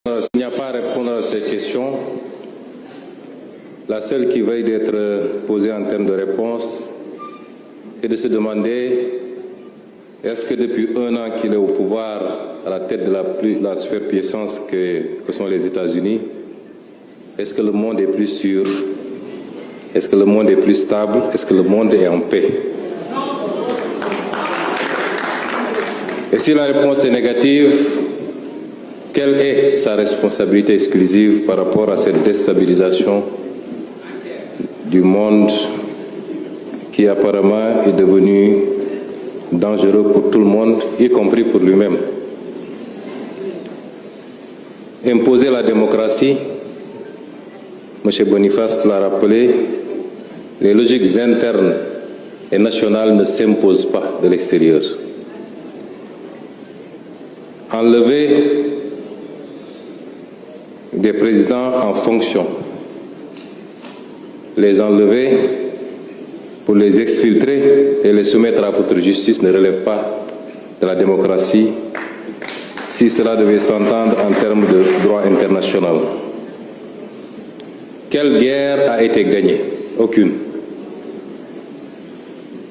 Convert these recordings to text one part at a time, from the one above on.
Il n'y a pas à répondre à ces questions. La seule qui veuille d'être posée en termes de réponse est de se demander est-ce que depuis un an qu'il est au pouvoir, à la tête de la superpuissance que sont les États-Unis, est-ce que le monde est plus sûr? Est-ce que le monde est plus stable? Est-ce que le monde est en paix? Et si la réponse est négative, quelle est sa responsabilité exclusive par rapport à cette déstabilisation du monde qui apparemment est devenu dangereux pour tout le monde, y compris pour lui-même? Imposer la démocratie, M. Boniface l'a rappelé, les logiques internes et nationales ne s'imposent pas de l'extérieur. Enlever des présidents en fonction, les enlever pour les exfiltrer et les soumettre à votre justice ne relève pas de la démocratie si cela devait s'entendre en termes de droit international. Quelle guerre a été gagnée? Aucune.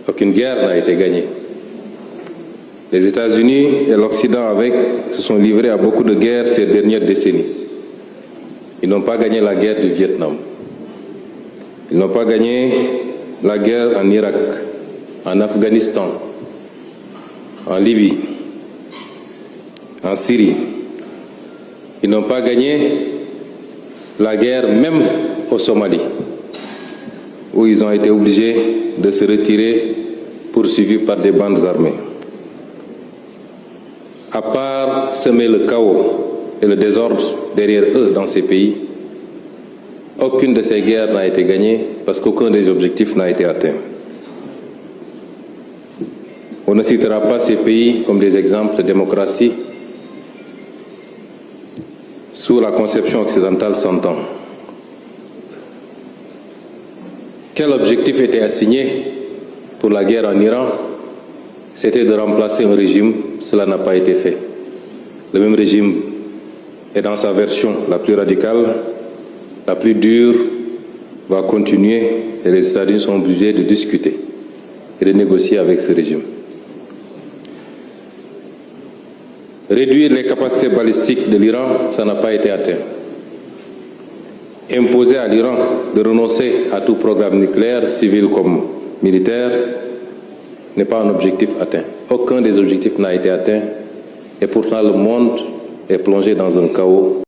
Aucune guerre n'a été gagnée. Les États-Unis et l'Occident se sont livrés à beaucoup de guerres ces dernières décennies. Ils n'ont pas gagné la guerre du Vietnam. Ils n'ont pas gagné la guerre en Irak, en Afghanistan, en Libye, en Syrie. Ils n'ont pas gagné la guerre même au Somalie, où ils ont été obligés de se retirer, poursuivis par des bandes armées. À part semer le chaos et le désordre derrière eux dans ces pays, aucune de ces guerres n'a été gagnée parce qu'aucun des objectifs n'a été atteint. On ne citera pas ces pays comme des exemples de démocratie sous la conception occidentale s'entend. Quel objectif était assigné pour la guerre en Iran? C'était de remplacer un régime. Cela n'a pas été fait. Le même régime est dans sa version la plus radicale, la plus dure, va continuer et les États-Unis sont obligés de discuter et de négocier avec ce régime. Réduire les capacités balistiques de l'Iran, ça n'a pas été atteint. Imposer à l'Iran de renoncer à tout programme nucléaire, civil comme militaire, n'est pas un objectif atteint. Aucun des objectifs n'a été atteint et pourtant le monde est plongé dans un chaos.